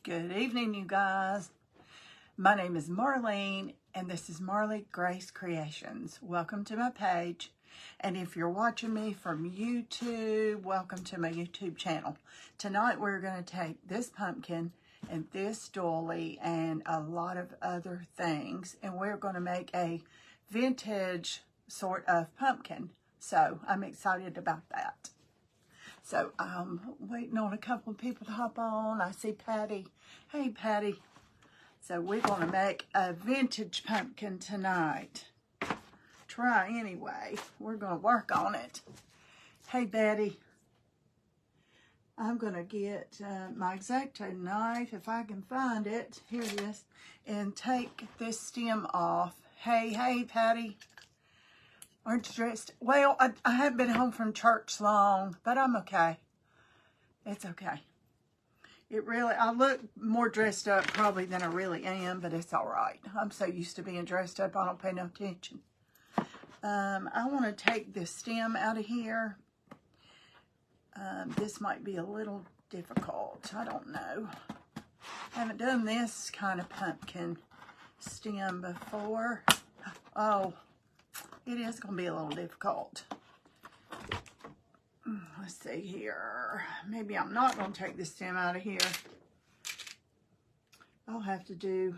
Good evening, you guys. My name is Marlene, and this is Marley Grace Creations. Welcome to my page. And if you're watching me from YouTube, welcome to my YouTube channel. Tonight we're going to take this pumpkin and this dolly and a lot of other things, and we're going to make a vintage sort of pumpkin. So I'm excited about that. So I'm waiting on a couple of people to hop on. I see Patty. Hey, Patty. So we're going to make a vintage pumpkin tonight. Try anyway. We're going to work on it. Hey, Betty. I'm going to get my X-Acto knife, if I can find it. Here it is. And take this stem off. Hey, Patty. Aren't you dressed? Well, I haven't been home from church long, but I'm okay. It's okay. I look more dressed up probably than I really am, but it's all right. I'm so used to being dressed up, I don't pay no attention. I want to take this stem out of here. This might be a little difficult. I don't know. I haven't done this kind of pumpkin stem before. Oh. It is going to be a little difficult. Let's see here. Maybe I'm not going to take the stem out of here. I'll have to do...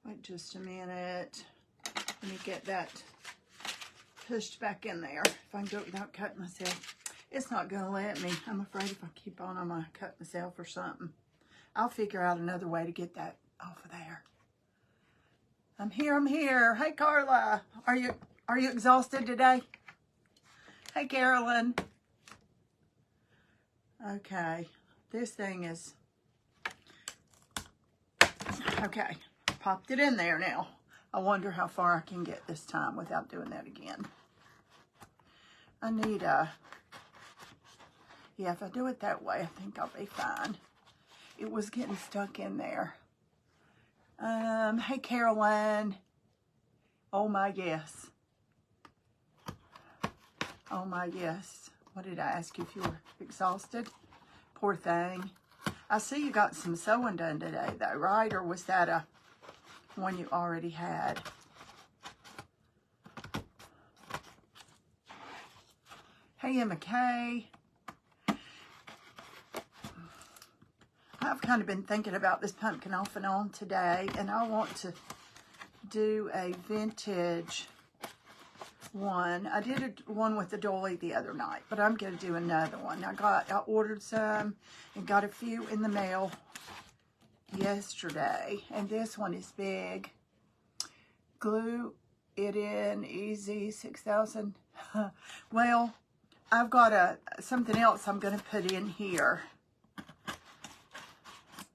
Wait just a minute. Let me get that pushed back in there. If I can do it without cutting myself. It's not going to let me. I'm afraid if I keep on, I'm going to cut myself or something. I'll figure out another way to get that off of there. I'm here. Hey, Carla. Are you exhausted today? Hey, Carolyn. Okay. This thing is... Okay. Popped it in there now. I wonder how far I can get this time without doing that again. I need a... Yeah, if I do it that way, I think I'll be fine. It was getting stuck in there. Hey, Caroline. Oh, my yes. Oh, my yes. What did I ask you if you were exhausted? Poor thing. I see you got some sewing done today, though, right? Or was that a one you already had? Hey, Emma Kay. I've kind of been thinking about this pumpkin off and on today, and I want to do a vintage one. I did one with the dolly the other night, but I'm going to do another one. I ordered some and got a few in the mail yesterday, and this one is big. Glue it in easy 6,000. Well, I've got something else I'm going to put in here.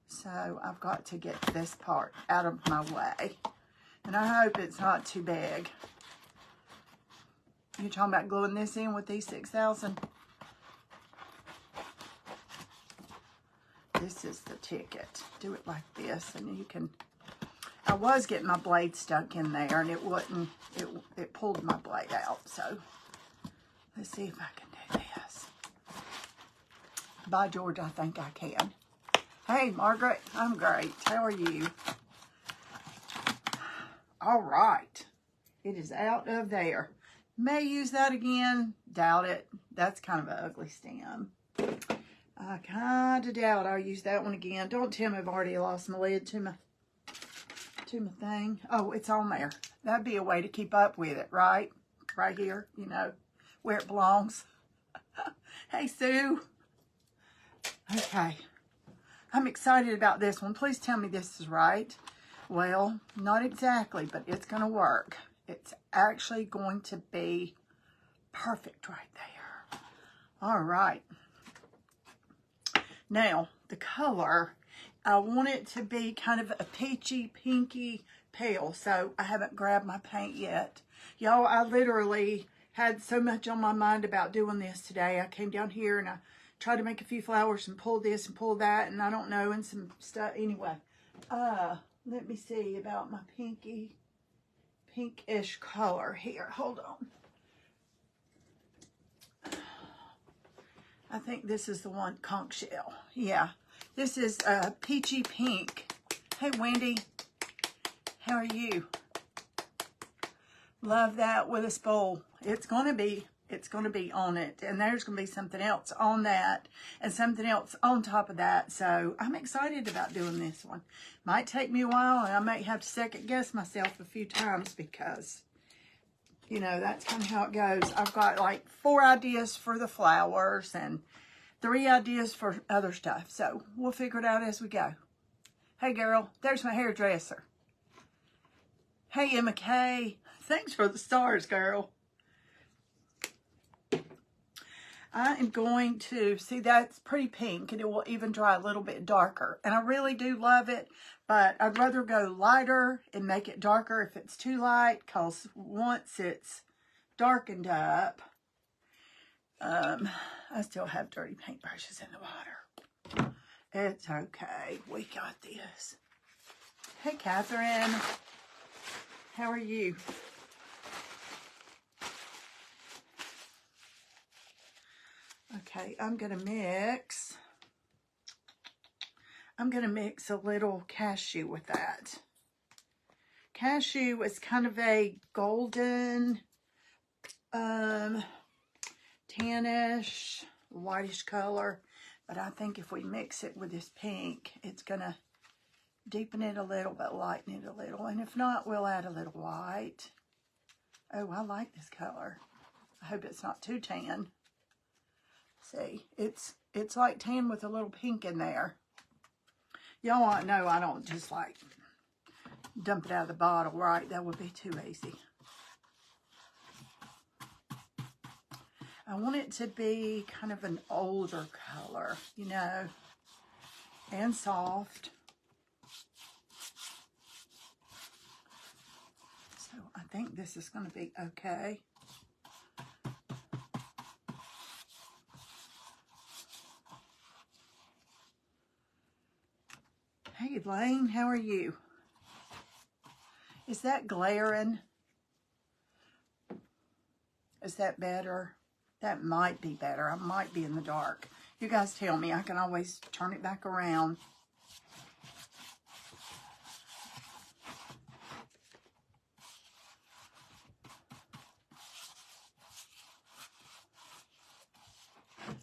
So I've got to get this part out of my way. And I hope it's not too big. You're talking about gluing this in with these 6,000? This is the ticket. Do it like this and you can... I was getting my blade stuck in there and it wouldn't... It pulled my blade out. So let's see if I can do this. By George, I think I can. Hey, Margaret, I'm great. How are you? All right. It is out of there. May use that again. Doubt it. That's kind of an ugly stem. I kind of doubt I'll use that one again. Don't tell me I've already lost my lid to my thing. Oh, it's on there. That'd be a way to keep up with it, right? Right here, you know, where it belongs. Hey, Sue. Okay. I'm excited about this one. Please tell me this is right. Well, not exactly, but it's going to work. It's actually going to be perfect right there. All right. Now, the color, I want it to be kind of a peachy, pinky pale, so I haven't grabbed my paint yet. Y'all, I literally had so much on my mind about doing this today. I came down here and I tried to make a few flowers and pull this and pull that, and I don't know, and some stuff. Anyway, let me see about my pinkish color here. Hold on. I think this is the one, conch shell. Yeah, this is peachy pink. Hey, Wendy, how are you? Love that with a spool. It's gonna be on it, and there's gonna be something else on that, and something else on top of that. So I'm excited about doing this one. Might take me a while, and I might have to second guess myself a few times because, you know, that's kind of how it goes. I've got like 4 ideas for the flowers and 3 ideas for other stuff. So we'll figure it out as we go. Hey, girl, there's my hairdresser. Hey, Emma Kay. Thanks for the stars, girl. I am going to, see, that's pretty pink, and it will even dry a little bit darker. And I really do love it, but I'd rather go lighter and make it darker if it's too light, because once it's darkened up, I still have dirty paintbrushes in the water. It's okay. We got this. Hey, Catherine. How are you? Okay, I'm going to mix a little cashew with that. Cashew is kind of a golden, tannish, whitish color. But I think if we mix it with this pink, it's going to deepen it a little, but lighten it a little. And if not, we'll add a little white. Oh, I like this color. I hope it's not too tan. See, it's like tan with a little pink in there. Y'all want to know I don't just like dump it out of the bottle, right? That would be too easy. I want it to be kind of an older color, you know, and soft. So I think this is going to be okay. Hey, Lane, how are you? Is that glaring? Is that better? That might be better. I might be in the dark. You guys tell me. I can always turn it back around.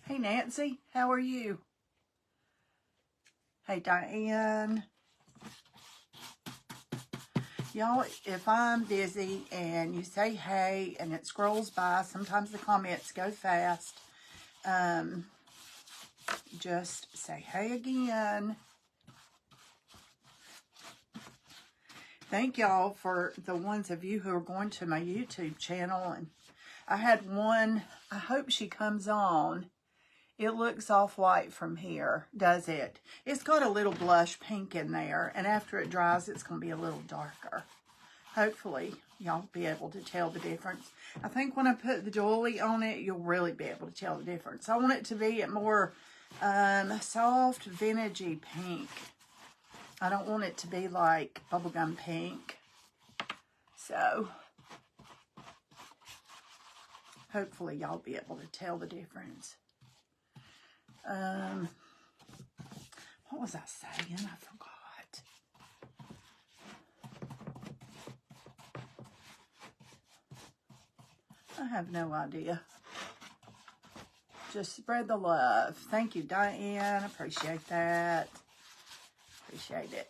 Hey, Nancy, how are you? Hey, Diane. Y'all, if I'm busy and you say hey and it scrolls by, sometimes the comments go fast. Just say hey again. Thank y'all for the ones of you who are going to my YouTube channel. And I had one, I hope she comes on. It looks off-white from here, does it? It's got a little blush pink in there, and after it dries, it's going to be a little darker. Hopefully, y'all be able to tell the difference. I think when I put the doily on it, you'll really be able to tell the difference. I want it to be a more soft, vintagey pink. I don't want it to be like bubblegum pink. So, hopefully, y'all be able to tell the difference. What was I saying? I forgot. I have no idea. Just spread the love. Thank you, Diane. Appreciate that. Appreciate it.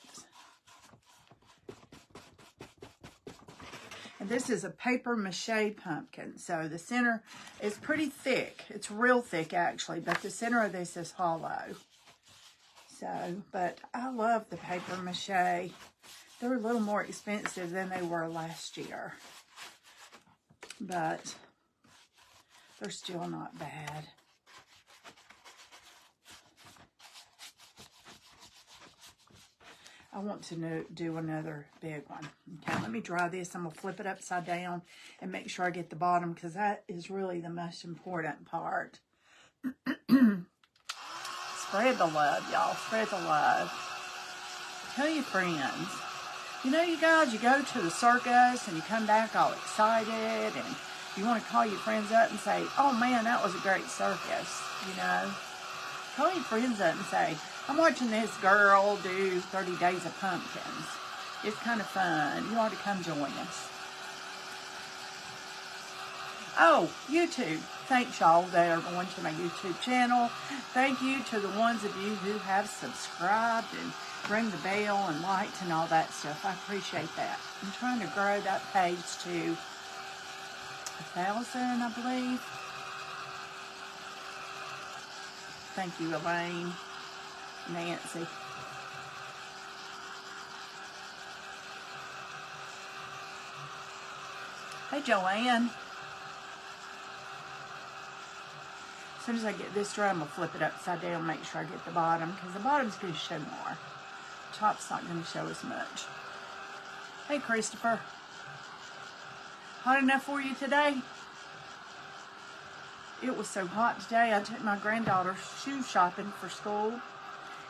And this is a paper mache pumpkin. So the center is pretty thick. It's real thick, actually, but the center of this is hollow. So, but I love the paper mache. They're a little more expensive than they were last year. But they're still not bad. I want to do another big one. Okay, let me dry this. I'm going to flip it upside down and make sure I get the bottom, because that is really the most important part. Spread the love, y'all. Spread the love. Tell your friends. You know, you guys, you go to the circus and you come back all excited and You want to call your friends up and say, oh man, that was a great circus, you know. Call your friends up and say, I'm watching this girl do 30 Days of Pumpkins. It's kind of fun. You ought to come join us. Oh, YouTube. Thanks, y'all, that are going to my YouTube channel. Thank you to the ones of you who have subscribed and ring the bell and liked and all that stuff. I appreciate that. I'm trying to grow that page to 1,000, I believe. Thank you, Elaine, Nancy. Hey, Joanne. As soon as I get this dry, I'm going to flip it upside down, make sure I get the bottom, because the bottom's going to show more. Top's not going to show as much. Hey, Christopher. Hot enough for you today? It was so hot today, I took my granddaughter shoe shopping for school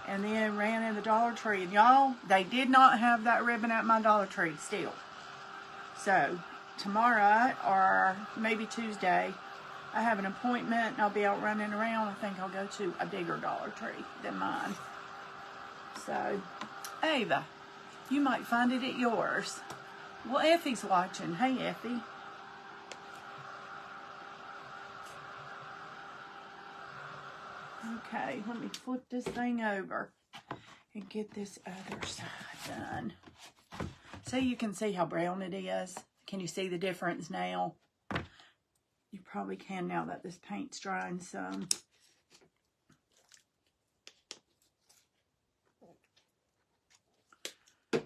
and then ran in the Dollar Tree. And y'all, they did not have that ribbon at my Dollar Tree still. So, tomorrow or maybe Tuesday, I have an appointment and I'll be out running around. I think I'll go to a bigger Dollar Tree than mine. So, Ava, you might find it at yours. Well, Effie's watching. Hey, Effie. Okay, let me flip this thing over and get this other side done. So you can see how brown it is. Can you see the difference now? You probably can now that this paint's drying some. Let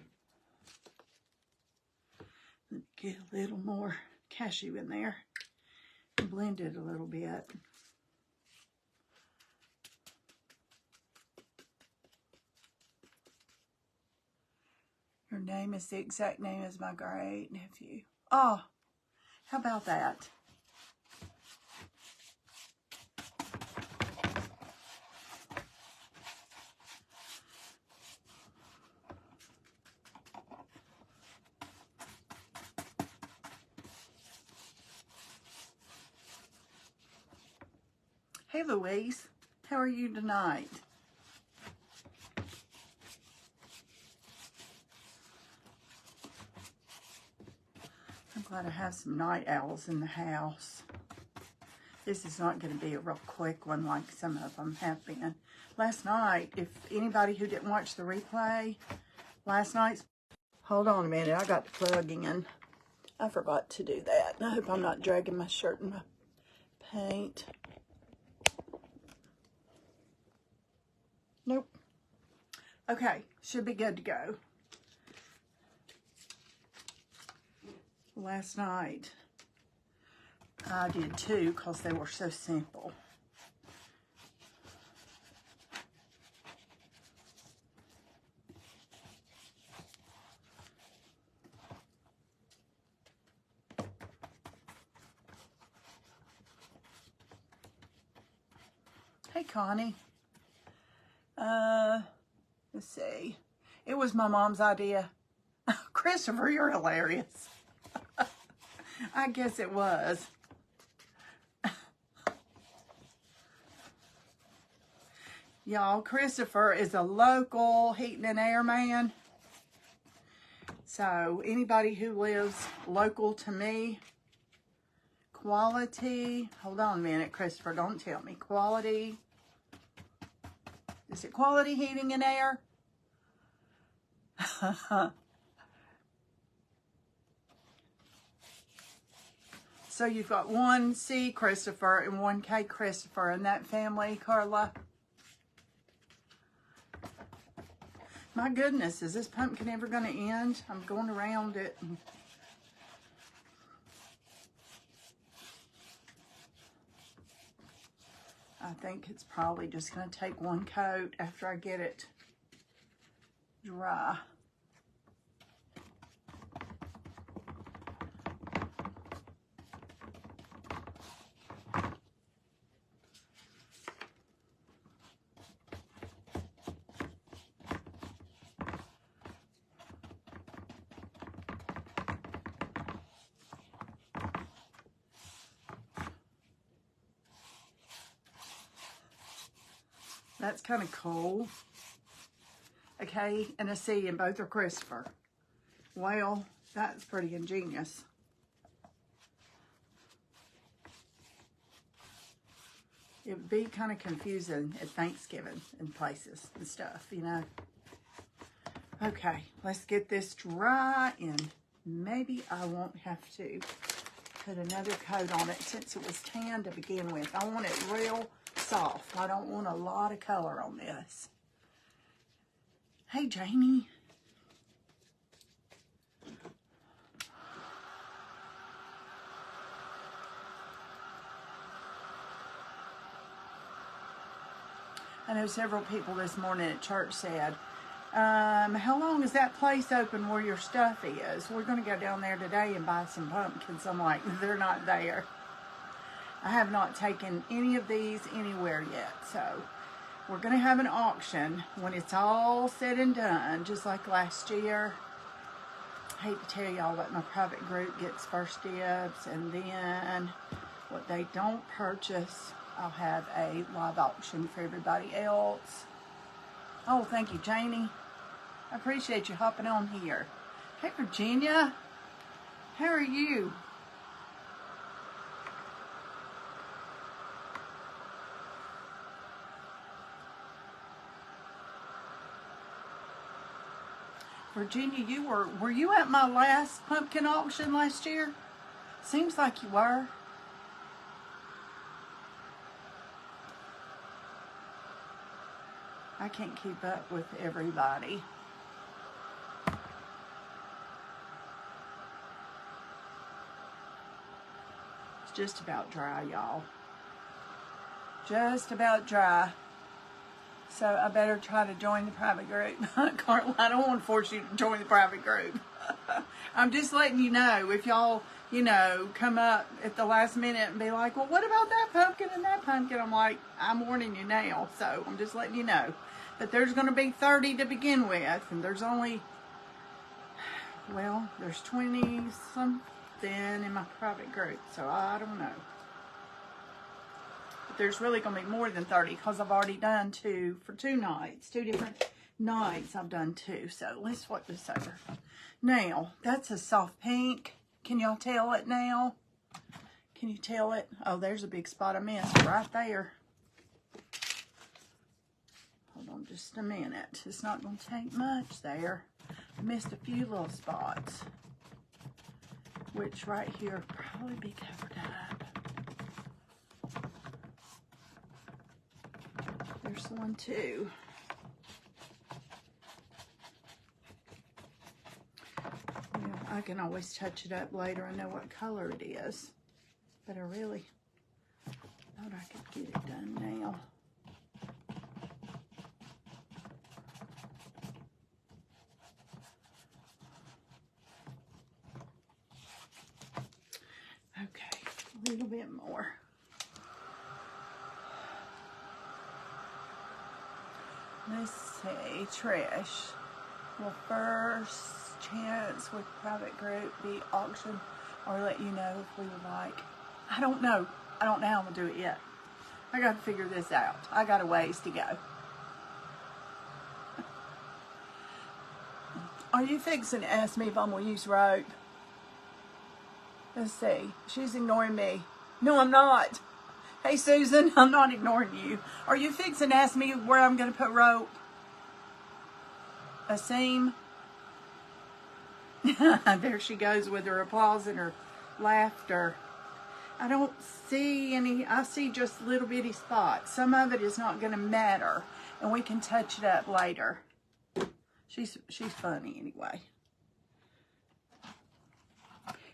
me get a little more cashew in there and blend it a little bit. Her name is the exact name as my great nephew. Oh, how about that? Hey, Louise. How are you tonight? I'm glad I have some night owls in the house. This is not going to be a real quick one like some of them have been. Last night, if anybody who didn't watch the replay, last night's... Hold on a minute, I got the plug in. I forgot to do that. I hope I'm not dragging my shirt in my paint. Nope. Okay, should be good to go. Last night, I did two because they were so simple. Hey, Connie. Let's see. It was my mom's idea. Christopher, you're hilarious. I guess it was. Y'all, Christopher is a local heating and air man. So anybody who lives local to me, quality, hold on a minute, Christopher, don't tell me. Quality, is it Quality Heating and Air? So you've got one C Christopher and one K Christopher in that family, Carla. My goodness, is this pumpkin ever going to end? I'm going around it. I think it's probably just going to take one coat after I get it dry. That's kind of cool. A K and a C, and both are Christopher. Well, that's pretty ingenious. It would be kind of confusing at Thanksgiving and places and stuff, you know. Okay, let's get this dry, and maybe I won't have to put another coat on it since it was tan to begin with. I want it real soft. I don't want a lot of color on this. Hey, Jamie. I know several people this morning at church said, how long is that place open where your stuff is? We're going to go down there today and buy some pumpkins. I'm like, they're not there. I have not taken any of these anywhere yet. So we're going to have an auction when it's all said and done, just like last year. I hate to tell y'all that my private group gets first dibs, and then what they don't purchase, I'll have a live auction for everybody else. Oh, thank you, Janie. I appreciate you hopping on here. Hey, Virginia. How are you? Virginia, were you at my last pumpkin auction last year? Seems like you were. I can't keep up with everybody. It's just about dry, y'all. Just about dry. So I better try to join the private group. Carla, I don't want to force you to join the private group. I'm just letting you know, if y'all, you know, come up at the last minute and be like, well, what about that pumpkin and that pumpkin? I'm like, I'm warning you now. So I'm just letting you know. But there's going to be 30 to begin with. And there's only, well, there's 20 something in my private group. So I don't know. There's really going to be more than 30 because I've already done two for 2 nights. 2 different nights I've done 2. So let's swap this over. Now, that's a soft pink. Can y'all tell it now? Can you tell it? Oh, there's a big spot I missed right there. Hold on just a minute. It's not going to take much there. I missed a few little spots, which right here probably be covered up. There's one too. Well, I can always touch it up later and know what color it is. But I really thought I could get it done now. Okay, a little bit more. Let's see, Trish. Will first chance with private group be auction, or let you know if we would like? I don't know. I don't know how I'm going to do it yet. I got to figure this out. I got a ways to go. Are you fixing to ask me if I'm going to use rope? Let's see. She's ignoring me. No, I'm not. Hey, Susan, I'm not ignoring you. Are you fixing to ask me where I'm going to put rope? A seam? There she goes with her applause and her laughter. I don't see any. I see just little bitty spots. Some of it is not going to matter, and we can touch it up later. She's funny anyway.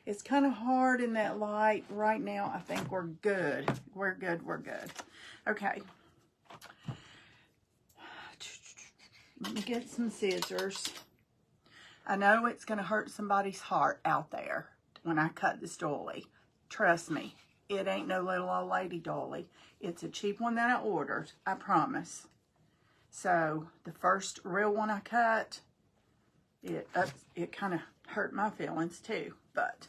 It's kind of hard in that light right now. I think we're good. We're good. We're good. Okay. Let me get some scissors. I know it's going to hurt somebody's heart out there when I cut this doily. Trust me, it ain't no little old lady doily. It's a cheap one that I ordered, I promise. So the first real one I cut, it kind of hurt my feelings too, but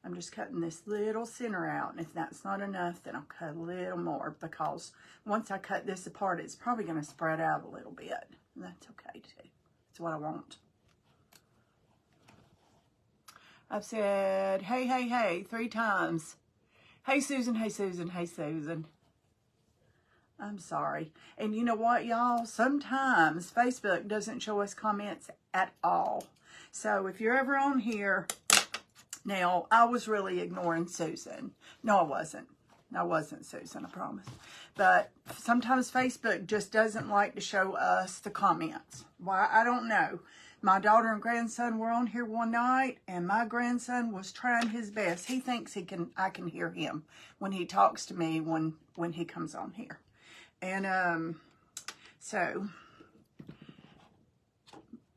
I'm just cutting this little center out, and if that's not enough, then I'll cut a little more, because once I cut this apart, it's probably going to spread out a little bit, and that's okay too. That's what I want. I've said, hey, hey, hey, 3 times. Hey, Susan, hey, Susan, hey, Susan. I'm sorry. And you know what, y'all? Sometimes Facebook doesn't show us comments at all. So if you're ever on here, now, I was really ignoring Susan. No, I wasn't. I wasn't, Susan, I promise. But sometimes Facebook just doesn't like to show us the comments. Why, I don't know. My daughter and grandson were on here one night, and my grandson was trying his best. He thinks I can hear him when he talks to me when he comes on here. And so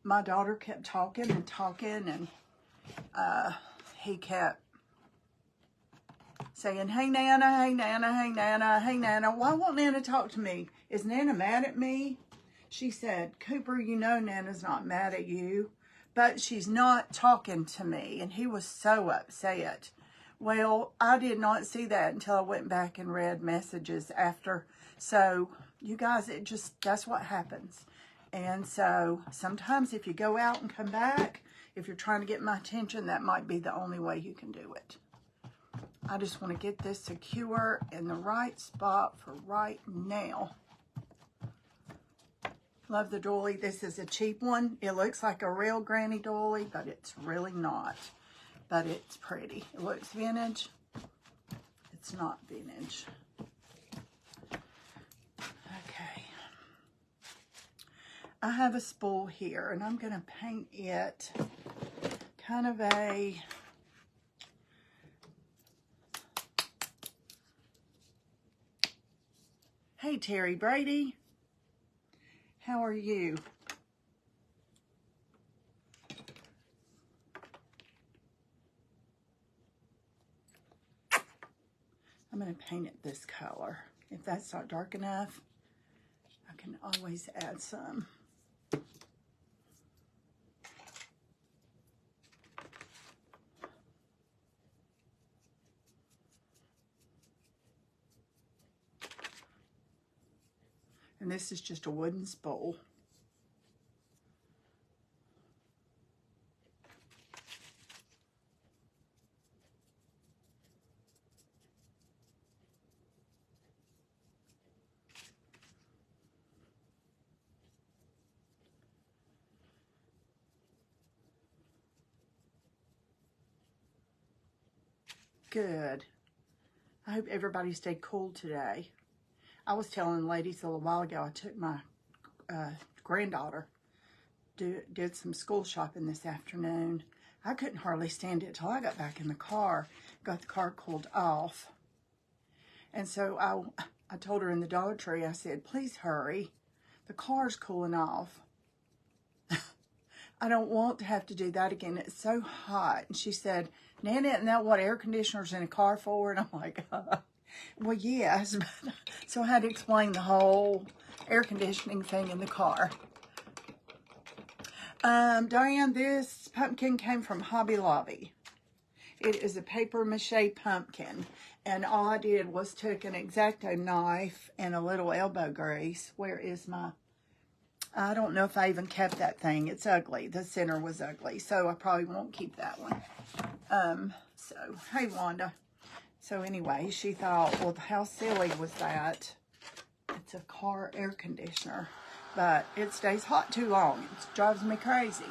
my daughter kept talking and talking, and he kept saying, hey, Nana, hey, Nana, hey, Nana, hey, Nana. Why won't Nana talk to me? Is Nana mad at me? She said, Cooper, you know Nana's not mad at you, but she's not talking to me. And he was so upset. Well, I did not see that until I went back and read messages after. So, you guys, that's what happens. And so, sometimes if you go out and come back, if you're trying to get my attention, that might be the only way you can do it. I just want to get this secure in the right spot for right now. Love the doily. This is a cheap one. It looks like a real granny doily, but it's really not. But it's pretty. It looks vintage. It's not vintage. Okay. I have a spool here, and I'm going to paint it kind of a... Hey, Terry Brady. How are you? I'm going to paint it this color. If that's not dark enough, I can always add some. And this is just a wooden spool. Good. I hope everybody stayed cool today. I was telling ladies a little while ago, I took my granddaughter, did some school shopping this afternoon. I couldn't hardly stand it till I got back in the car, got the car cooled off. And so I told her in the Dollar Tree, I said, please hurry. The car's cooling off. I don't want to have to do that again. It's so hot. And she said, Nana, isn't that what air conditioners in a car for? And I'm like, well, yes. So I had to explain the whole air conditioning thing in the car. Diane, this pumpkin came from Hobby Lobby. It is a paper mache pumpkin. And all I did was took an X-Acto knife and a little elbow grease. Where is my... I don't know if I even kept that thing. It's ugly. The center was ugly. So I probably won't keep that one. So, hey, Wanda. So anyway, she thought, well, how silly was that? It's a car air conditioner. But it stays hot too long. It drives me crazy.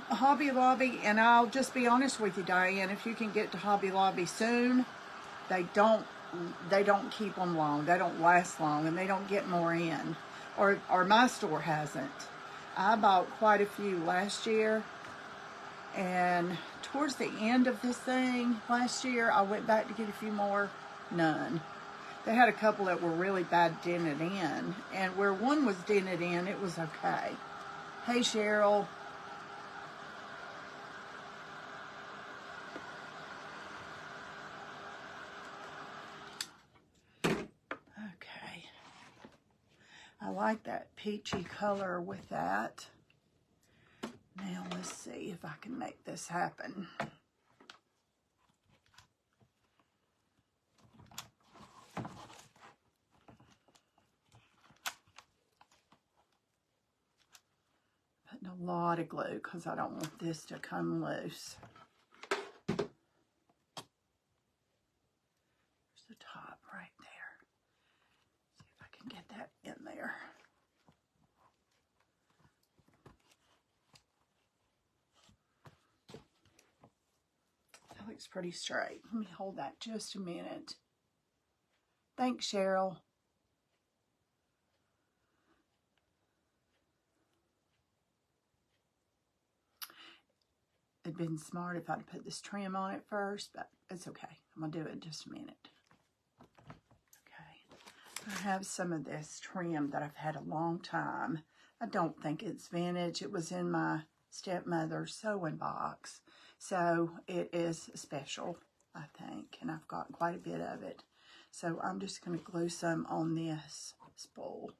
Hobby Lobby, and I'll just be honest with you, Diane, if you can get to Hobby Lobby soon, they don't keep them long. They don't last long, and they don't get more in. Or my store hasn't. I bought quite a few last year, and towards the end of this thing last year, I went back to get a few more. None. They had a couple that were really bad dented in, and where one was dented in, it was okay. Hey, Cheryl. I like that peachy color with that. Now let's see if I can make this happen. Putting a lot of glue because I don't want this to come loose. There's the top right there. See if I can get that in there. That looks pretty straight. Let me hold that just a minute. Thanks, Cheryl. It'd been smart if I'd put this trim on it first, but it's okay. I'm gonna do it in just a minute. Okay, I have some of this trim that I've had a long time. I don't think it's vintage. It was in my stepmother's sewing box, so it is special, I think, and I've got quite a bit of it. So I'm just gonna glue some on this spool,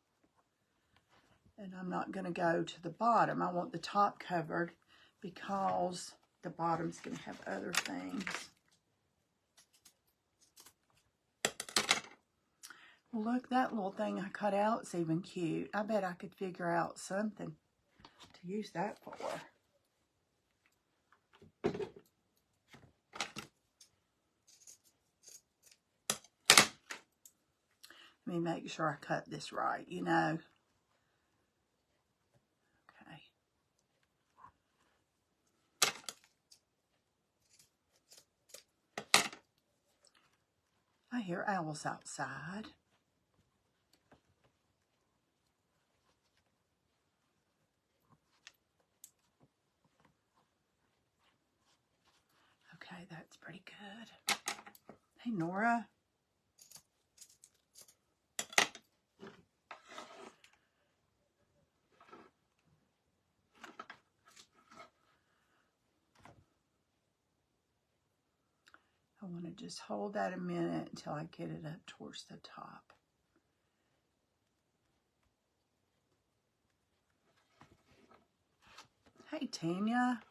and I'm not gonna go to the bottom. I want the top covered, because the bottom's going to have other things. Look, that little thing I cut out is even cute. I bet I could figure out something to use that for. Let me make sure I cut this right, you know. I hear owls outside. Okay, that's pretty good. Hey, Nora. I want to just hold that a minute until I get it up towards the top. Hey, Tanya.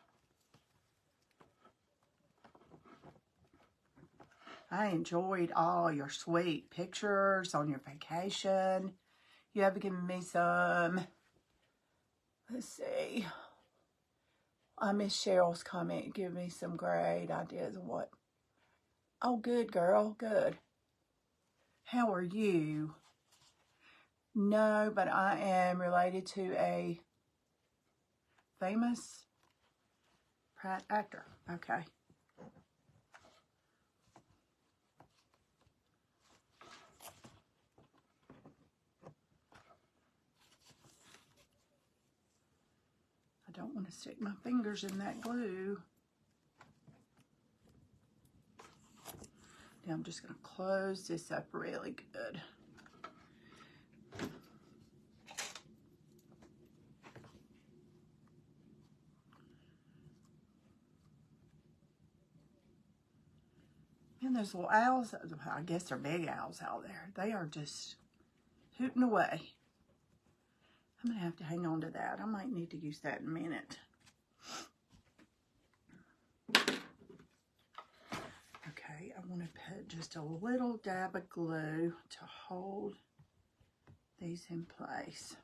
I enjoyed all your sweet pictures on your vacation. You have given me some. Let's see. I miss Cheryl's comment. Give me some great ideas of what. Oh, good, girl. Good. How are you? No, but I am related to a famous actor. Okay. I don't want to stick my fingers in that glue. Now I'm just going to close this up really good. And those little owls, I guess they're big owls out there. They are just hooting away. I'm going to have to hang on to that. I might need to use that in a minute. Okay, I want to put just a little dab of glue to hold these in place.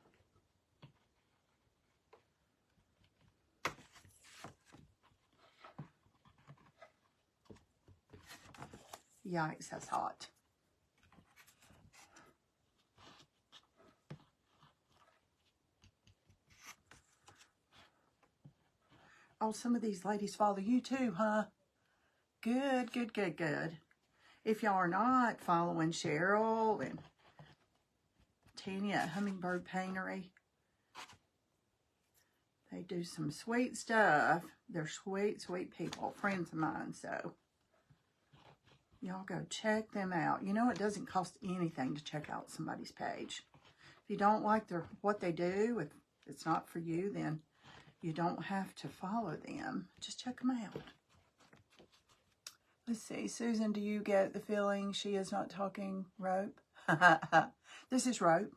Yikes, that's hot. Oh, some of these ladies follow you too, huh? Good, good, good, good. If y'all are not following Cheryl and Tanya at Hummingbird Paintery, they do some sweet stuff. They're sweet, sweet people, friends of mine, so y'all go check them out. You know, it doesn't cost anything to check out somebody's page. If you don't like what they do, if it's not for you, then you don't have to follow them. Just check them out. Let's see. Susan, do you get the feeling she is not talking rope? This is rope.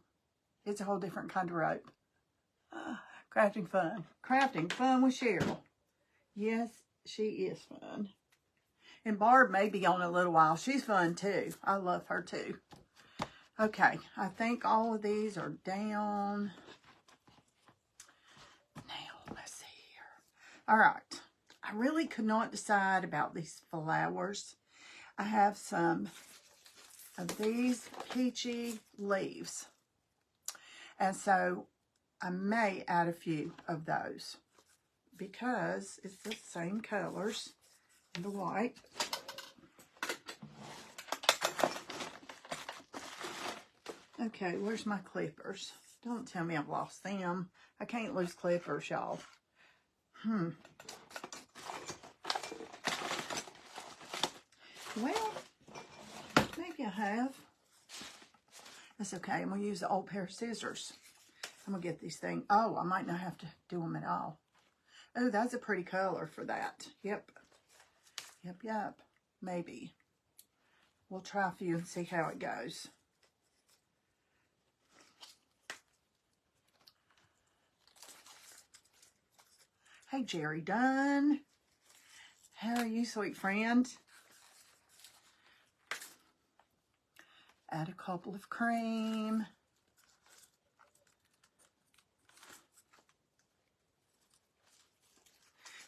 It's a whole different kind of rope. Crafting fun. Crafting fun with Cheryl. Yes, she is fun. And Barb may be on a little while. She's fun too. I love her too. Okay, I think all of these are down. Now, let's see here. All right. I really could not decide about these flowers. I have some of these peachy leaves. And so I may add a few of those because it's the same colors and the white. Okay, where's my clippers? Don't tell me I've lost them. I can't lose clippers, y'all. Well, maybe I have. That's okay. I'm going to use the old pair of scissors. I'm going to get these things. Oh, I might not have to do them at all. Oh, that's a pretty color for that. Yep. Yep, yep. Maybe. We'll try a few and see how it goes. Hey, Jerry Dunn. How are you, sweet friend? Add a couple of cream.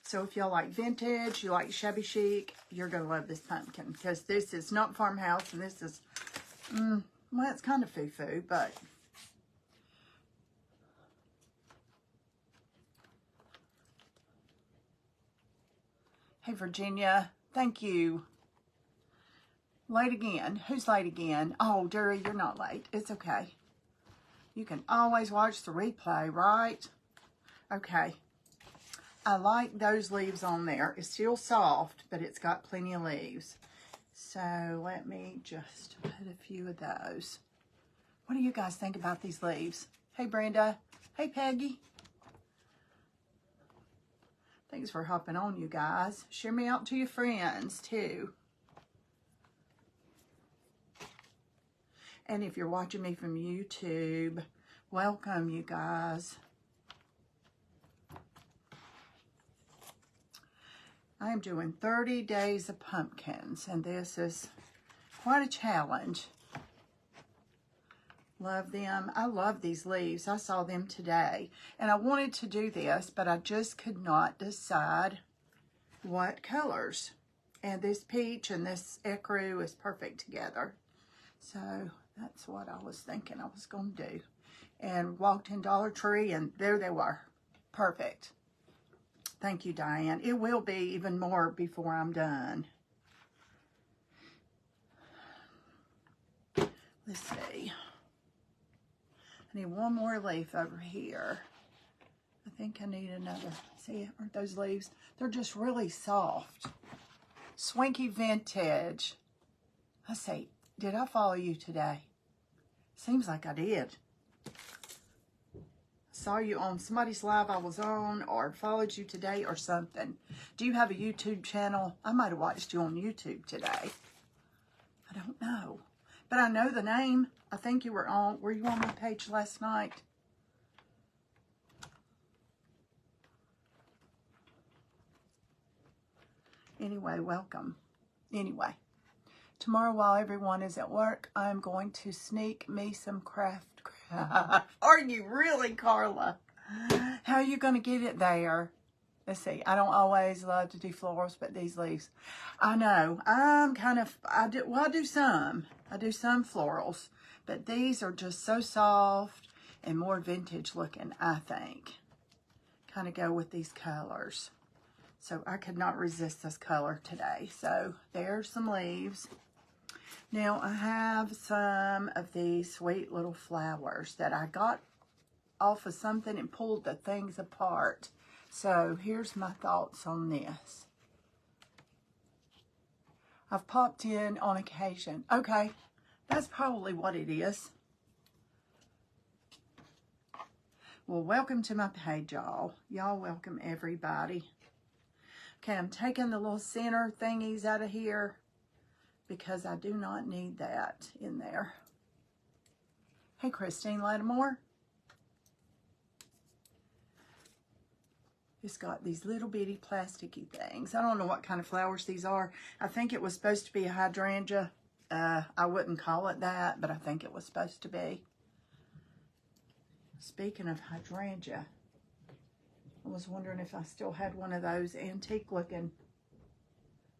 So if y'all like vintage, you like shabby chic, you're going to love this pumpkin. Because this is not farmhouse, and this is, well, it's kind of foo-foo, but... Hey, Virginia. Thank you. Late again. Who's late again? Oh, Jerry, you're not late. It's okay. You can always watch the replay, right? Okay. I like those leaves on there. It's still soft, but it's got plenty of leaves. So let me just put a few of those. What do you guys think about these leaves? Hey, Brenda. Hey, Peggy. Thanks for hopping on, you guys. Share me out to your friends, too. And if you're watching me from YouTube, welcome, you guys. I am doing 30 days of pumpkins, and this is quite a challenge. Love them. I love these leaves. I saw them today, and I wanted to do this, but I just could not decide what colors. And this peach and this ecru is perfect together. So that's what I was thinking I was going to do. And walked in Dollar Tree, and there they were. Perfect. Thank you, Diane. It will be even more before I'm done. Let's see. I need one more leaf over here. I think I need another. See, aren't those leaves? They're just really soft. Swanky Vintage. Let's see. Did I follow you today? Seems like I did. Saw you on somebody's live I was on, or followed you today or something. Do you have a YouTube channel? I might have watched you on YouTube today. I don't know. But I know the name. I think you were you on my page last night? Anyway, welcome. Anyway, tomorrow while everyone is at work, I'm going to sneak me some craft. Are you really, Carla? How are you going to get it there? Let's see. I don't always love to do florals, but these leaves. I know. I'm kind of, I do some. I do some florals. But these are just so soft and more vintage looking, I think. Kind of go with these colors. So I could not resist this color today. So there's some leaves. Now I have some of these sweet little flowers that I got off of something and pulled the things apart. So here's my thoughts on this. I've popped in on occasion. Okay, that's probably what it is. Well, welcome to my page, y'all. Y'all welcome everybody. Okay, I'm taking the little center thingies out of here because I do not need that in there. Hey, Christine Lattimore. It's got these little bitty plasticky things. I don't know what kind of flowers these are. I think it was supposed to be a hydrangea. I wouldn't call it that, but I think it was supposed to be. Speaking of hydrangea, I was wondering if I still had one of those antique looking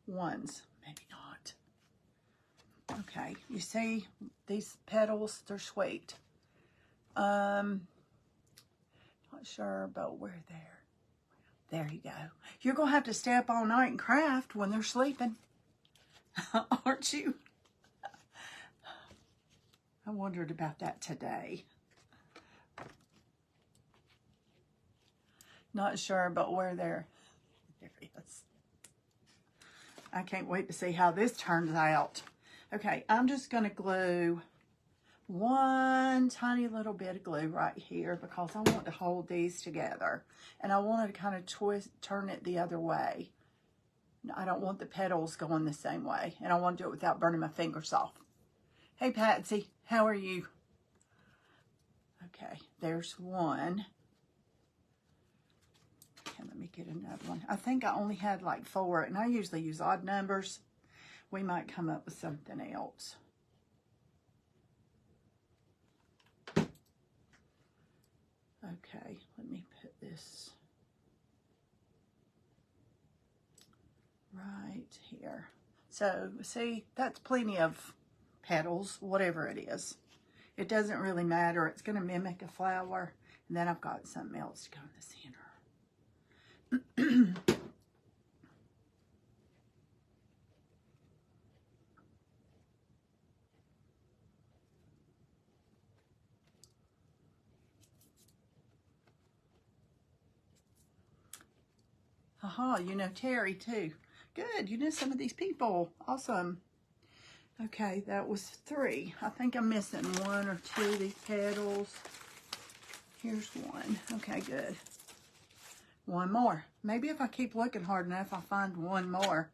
ones. Maybe not. Okay, you see these petals, they're sweet. Not sure, but we're there. There you go. You're going to have to stay up all night and craft when they're sleeping. Aren't you? I wondered about that today. Not sure, but we're there. There he is. I can't wait to see how this turns out. Okay, I'm just going to glue one tiny little bit of glue right here because I want to hold these together. And I wanted to kind of turn it the other way. I don't want the petals going the same way. And I want to do it without burning my fingers off. Hey, Patsy, how are you? Okay, there's one. Okay, let me get another one. I think I only had like 4, and I usually use odd numbers. We might come up with something else. Okay, let me put this right here. So, see, that's plenty of petals, whatever it is. It doesn't really matter. It's going to mimic a flower. And then I've got something else to go in the center. Aha, you know Terry too. Good, you know some of these people. Awesome. Okay, that was 3. I think I'm missing 1 or 2 of these petals. Here's 1. Okay, good. 1 more. Maybe if I keep looking hard enough, I'll find 1 more.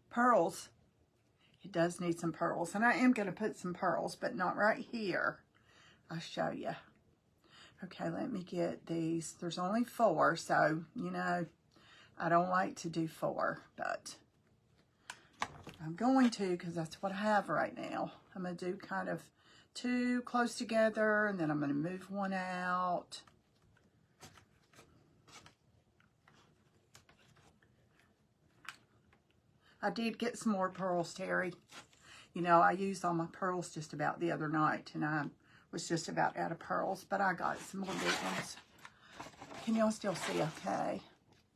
Pearls. It does need some pearls, and I am going to put some pearls, but not right here. I'll show you. Okay, let me get these. There's only 4, so, you know, I don't like to do 4, but I'm going to because that's what I have right now. I'm going to do kind of 2 close together, and then I'm going to move 1 out. I did get some more pearls, Terry. You know, I used all my pearls just about the other night, and I was just about out of pearls, but I got some more big ones. Can y'all still see okay?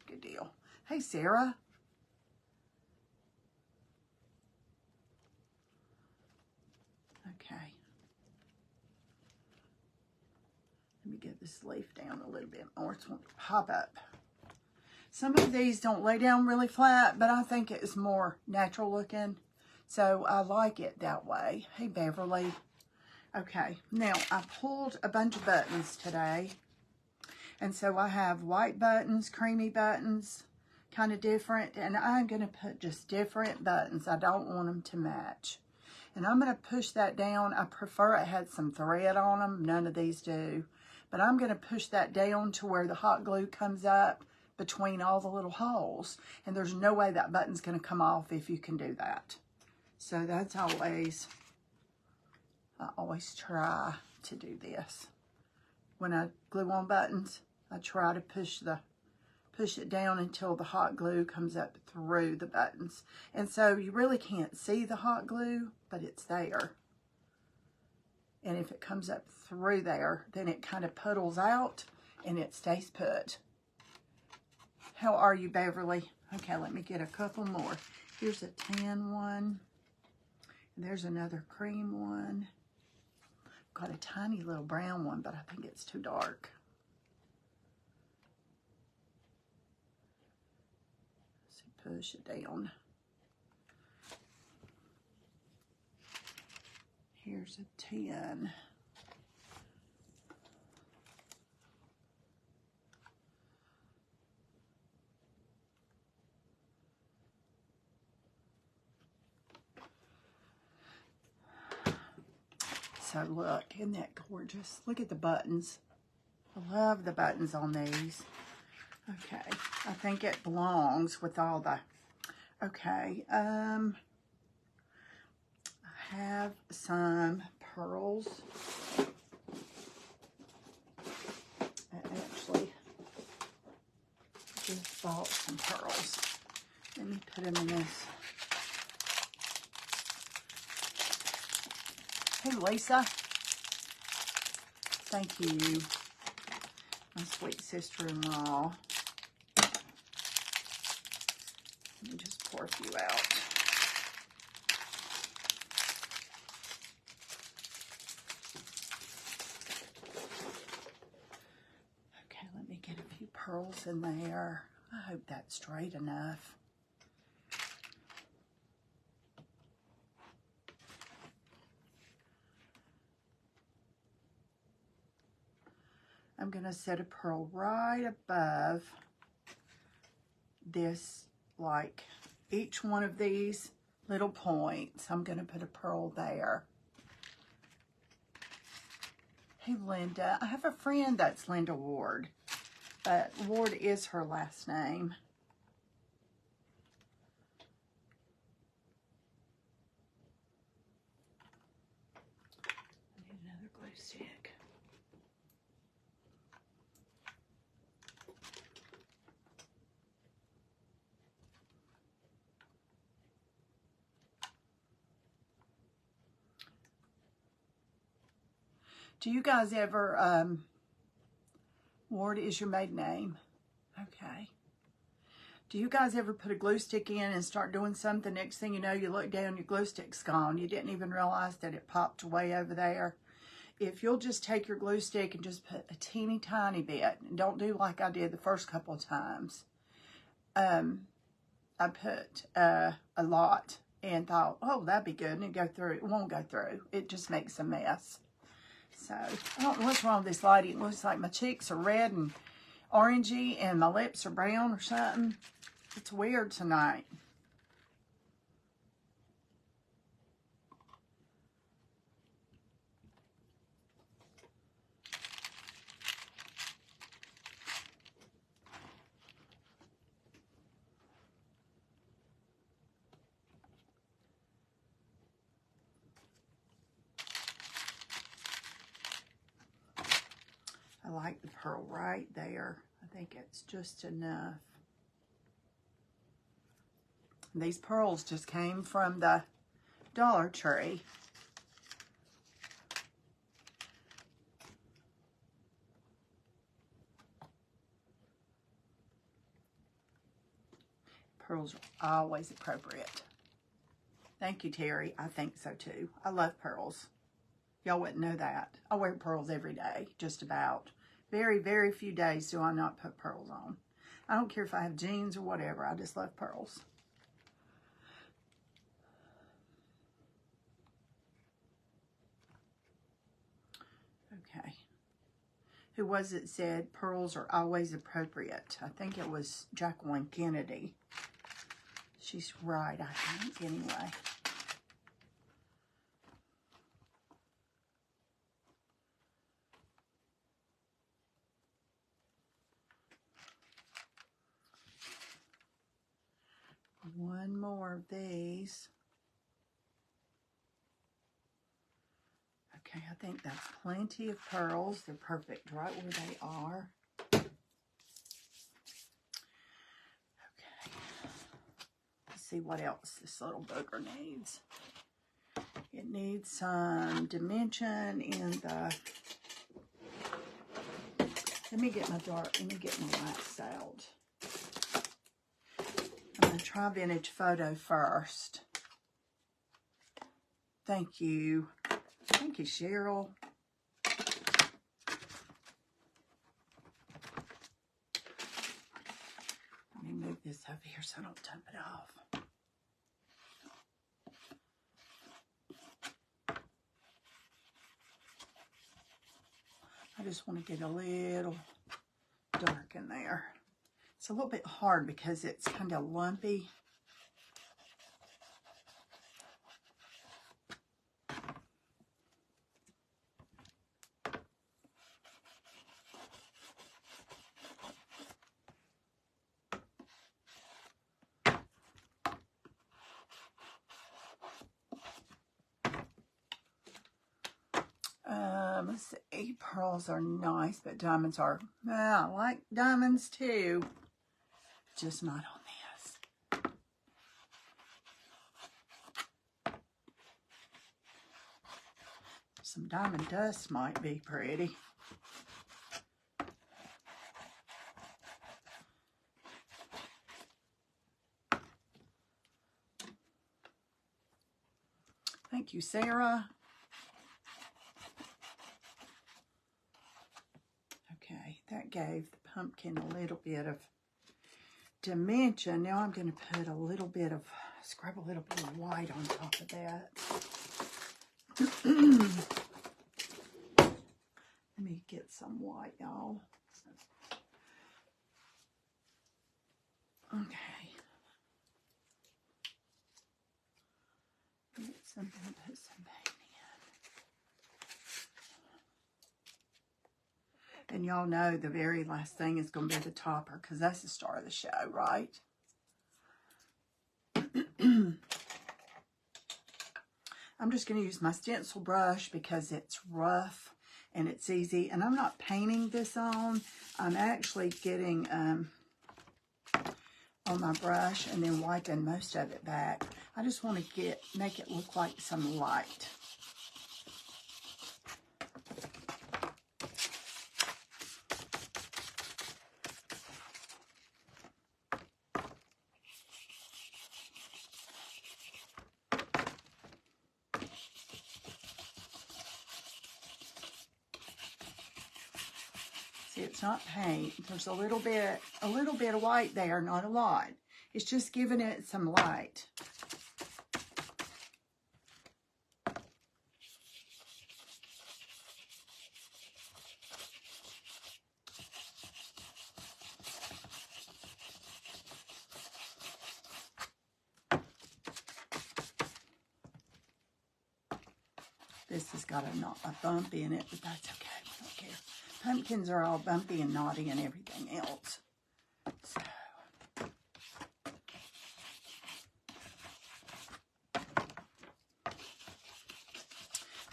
Good deal. Hey, Sarah. Okay. Let me get this leaf down a little bit more. It's going to pop up. Some of these don't lay down really flat, but I think it's more natural looking. So I like it that way. Hey, Beverly. Okay, now I pulled a bunch of buttons today. And so I have white buttons, creamy buttons, kind of different. And I'm going to put just different buttons. I don't want them to match. And I'm going to push that down. I prefer it had some thread on them. None of these do. But I'm going to push that down to where the hot glue comes up between all the little holes. And there's no way that button's going to come off if you can do that. So that's always, I always try to do this. When I glue on buttons, I try to push it down until the hot glue comes up through the buttons. And so you really can't see the hot glue, but it's there. And if it comes up through there, then it kind of puddles out and it stays put. How are you, Beverly? Okay, let me get a couple more. Here's a tan one. There's another cream one. Got a tiny little brown one, but I think it's too dark. So push it down. Here's a 10. So look, isn't that gorgeous? Look at the buttons. I love the buttons on these. Okay, I think it belongs with all the, okay, I have some pearls. I actually just bought some pearls. Let me put them in this. Hey, Lisa. Thank you, my sweet sister-in-law. Let me just pour a few out. Okay, let me get a few pearls in there. I hope that's straight enough. I'm going to set a pearl right above this, like each one of these little points. I'm going to put a pearl there. Hey, Linda. I have a friend that's Linda Ward, but Ward is her last name. I need another glue stick. Do you guys ever, Ward is your maiden name? Okay. Do you guys ever put a glue stick in and start doing something? Next thing you know, you look down, your glue stick's gone. You didn't even realize that it popped way over there. If you'll just take your glue stick and just put a teeny tiny bit, and don't do like I did the first couple of times. I put a lot and thought, oh, that'd be good, and it'd go through. It won't go through. It just makes a mess. So, I don't know what's wrong with this lighting. It looks like my cheeks are red and orangey and my lips are brown or something. It's weird tonight. I like the pearl right there. I think it's just enough. And these pearls just came from the Dollar Tree. Pearls are always appropriate. Thank you, Terry. I think so too. I love pearls. Y'all wouldn't know that. I wear pearls every day, just about. Very, very few days do I not put pearls on. I don't care if I have jeans or whatever. I just love pearls. Okay. Who was it said pearls are always appropriate? I think it was Jacqueline Kennedy. She's right, I think, anyway. One more of these. Okay, I think that's plenty of pearls. They're perfect right where they are. Okay. Let's see what else this little booger needs. It needs some dimension in the... Let me get my wax out. I'm going to try Vintage Photo first. Thank you. Thank you, Cheryl. Let me move this over here so I don't dump it off. I just want to get a little dark in there. It's a little bit hard because it's kind of lumpy. Let's see, pearls are nice, but diamonds are, well, I like diamonds too, just not on this. Some diamond dust might be pretty. Thank you, Sarah. Okay, that gave the pumpkin a little bit of dimension. Now I'm going to put a little bit of, scrub a little bit of white on top of that. Let me get some white, y'all. Okay. Get something to put some paint in. And y'all know the very last thing is going to be the topper, because that's the star of the show, right? I'm just going to use my stencil brush because it's rough and it's easy. And I'm not painting this on. I'm actually getting on my brush and then wiping most of it back. I just want to make it look like some light. See, it's not paint. There's a little bit of white there, not a lot. It's just giving it some light. This has got a bump in it, but that's okay. I don't care. Pumpkins are all bumpy and knotty and everything else. So,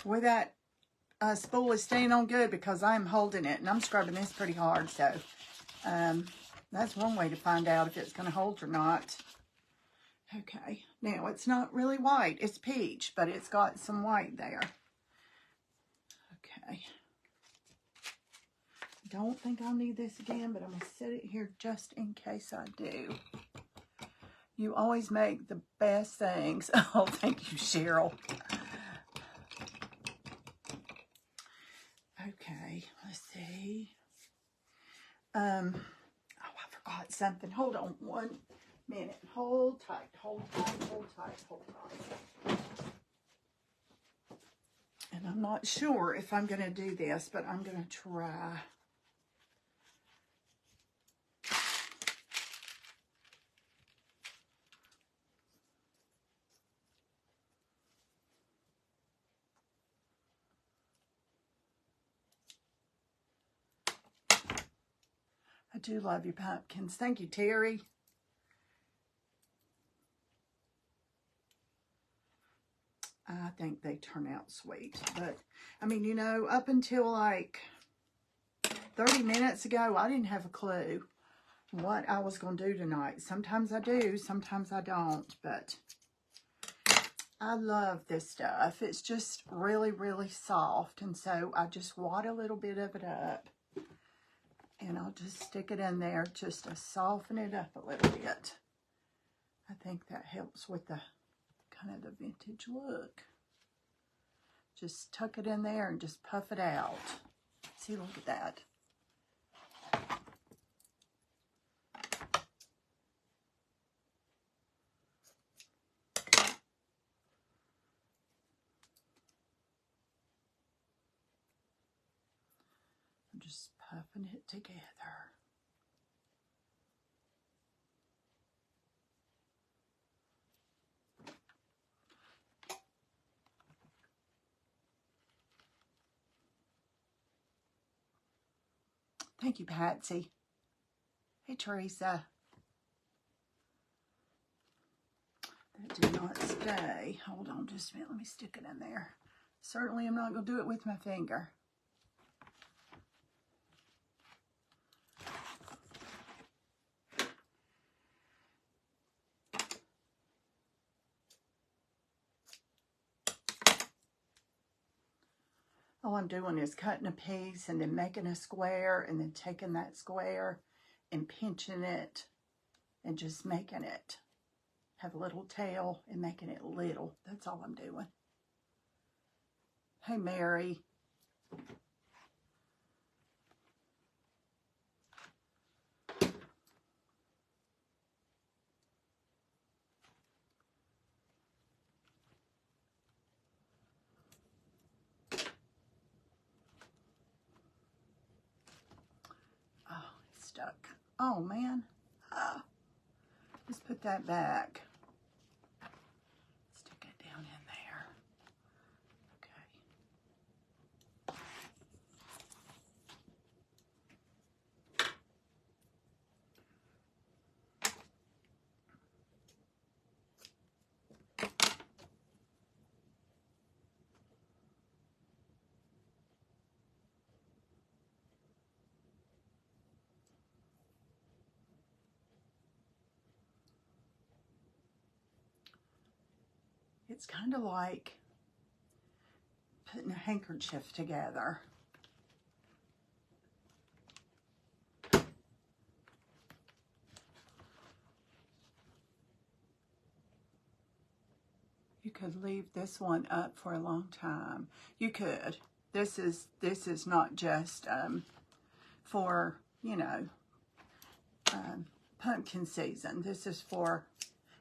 boy, that spool is staying on good because I'm holding it and I'm scrubbing this pretty hard. So that's one way to find out if it's going to hold or not. Okay, now it's not really white. It's peach, but it's got some white there. Okay. Don't think I'll need this again, but I'm going to set it here just in case I do. You always make the best things. Oh, thank you, Cheryl. Okay, let's see. Oh, I forgot something. Hold on one minute. Hold tight, hold tight, hold tight, hold tight. And I'm not sure if I'm going to do this, but I'm going to try. I do love your pumpkins. Thank you, Terry. I think they turn out sweet. But, I mean, you know, up until like 30 minutes ago, I didn't have a clue what I was going to do tonight. Sometimes I do, sometimes I don't. But I love this stuff. It's just really, really soft. And so I just wad a little bit of it up. And I'll just stick it in there just to soften it up a little bit. I think that helps with the kind of the vintage look. Just tuck it in there and just puff it out. See, look at that. I'm just puffing it together. Thank you, Patsy. Hey, Teresa. That did not stay. Hold on just a minute. Let me stick it in there. Certainly I'm not going to do it with my finger. All I'm doing is cutting a piece and then making a square and then taking that square and pinching it and just making it have a little tail and making it little. That's all I'm doing. Hey, Mary. Oh, it's stuck. Oh, man. Let's put that back. Stick it down in there. It's kind of like putting a handkerchief together. You could leave this one up for a long time. You could. This is not just for, you know, pumpkin season. This is for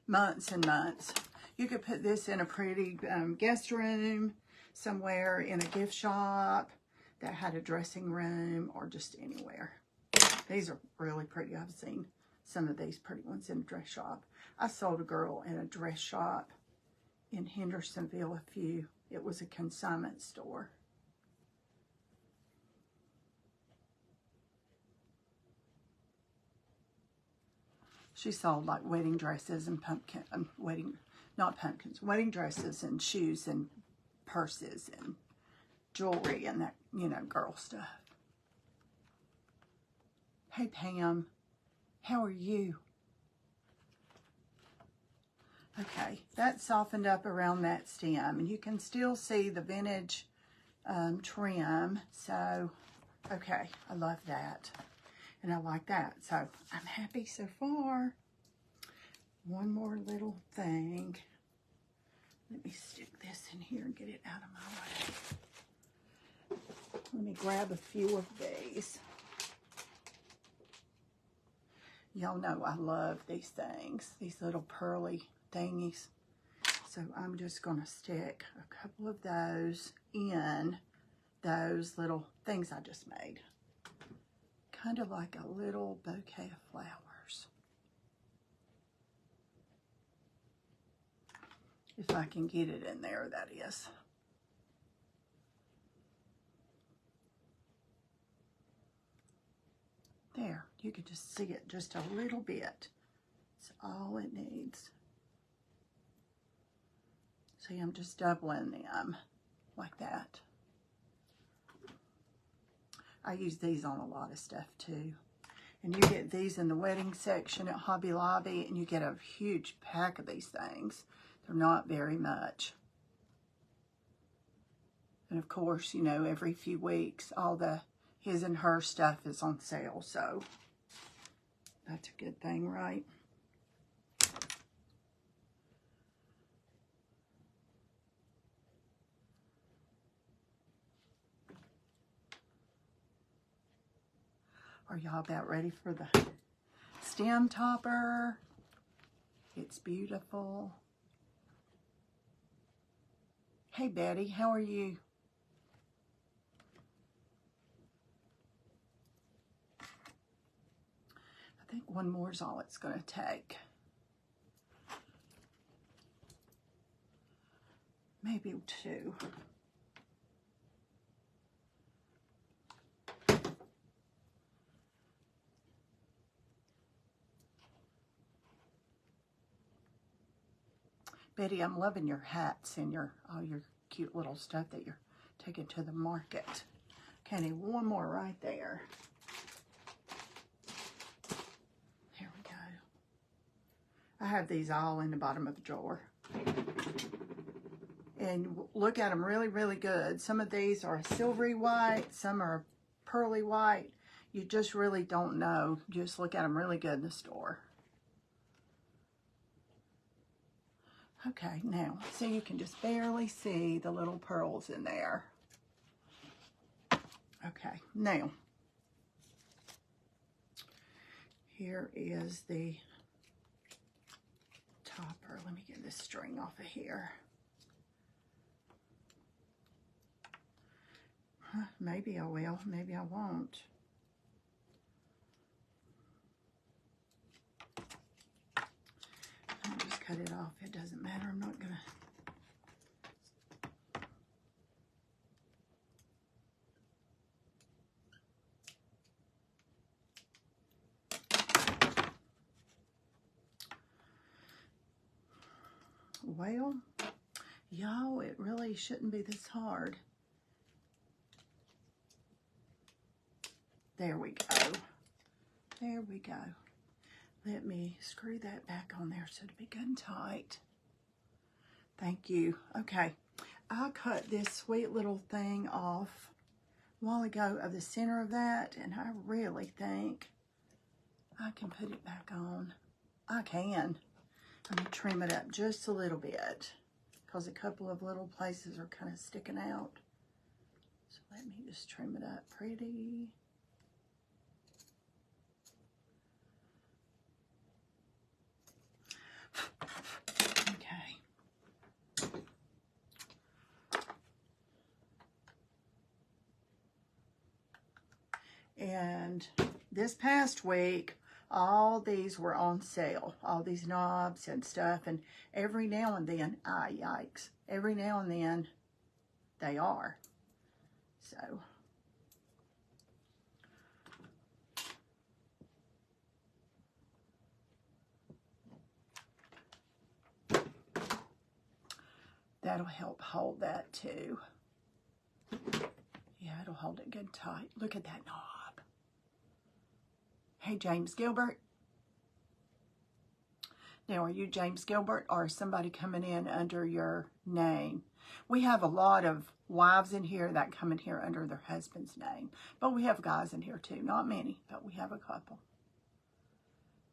months and months. You could put this in a pretty guest room somewhere, in a gift shop that had a dressing room, or just anywhere. These are really pretty. I've seen some of these pretty ones in a dress shop. I sold a girl in a dress shop in Hendersonville a few. It was a consignment store. She sold like wedding dresses and wedding dresses and shoes and purses and jewelry and that, you know, girl stuff. Hey, Pam, how are you? Okay, that softened up around that stem, and you can still see the vintage trim. So, okay, I love that. And I like that. So, I'm happy so far. One more little thing. Let me stick this in here and get it out of my way. Let me grab a few of these. Y'all know I love these things. These little pearly thingies. So, I'm just going to stick a couple of those in those little things I just made. Kind of like a little bouquet of flowers. If I can get it in there, that is. There, you can just see it just a little bit. It's all it needs. See, I'm just doubling them like that. I use these on a lot of stuff too. And you get these in the wedding section at Hobby Lobby, and you get a huge pack of these things. They're not very much. And of course, you know, every few weeks, all the his and her stuff is on sale. So that's a good thing, right? Are y'all about ready for the stem topper? It's beautiful. Hey, Betty, how are you? I think one more is all it's going to take. Maybe two. Betty, I'm loving your hats and all your cute little stuff that you're taking to the market. Okay, I need one more right there. Here we go. I have these all in the bottom of the drawer. And look at them really, really good. Some of these are silvery white, some are pearly white. You just really don't know. Just look at them really good in the store. Okay, now, so you can just barely see the little pearls in there. Okay, now, here is the topper. Let me get this string off of here. Maybe I will, maybe I won't. I'll just cut it off. It doesn't matter. I'm not gonna. Well, y'all, it really shouldn't be this hard. There we go. There we go. Let me screw that back on there so it'll be good and tight. Thank you. Okay, I cut this sweet little thing off a while ago of the center of that, and I really think I can put it back on. I can. I'm going to trim it up just a little bit because a couple of little places are kind of sticking out. So let me just trim it up pretty. Okay. And this past week, all these were on sale, all these knobs and stuff, and every now and then, yikes, every now and then they are. So, that'll help hold that too. Yeah, it'll hold it good tight. Look at that knob. Hey, James Gilbert. Now, are you James Gilbert or is somebody coming in under your name? We have a lot of wives in here that come in here under their husband's name. But we have guys in here too. Not many, but we have a couple.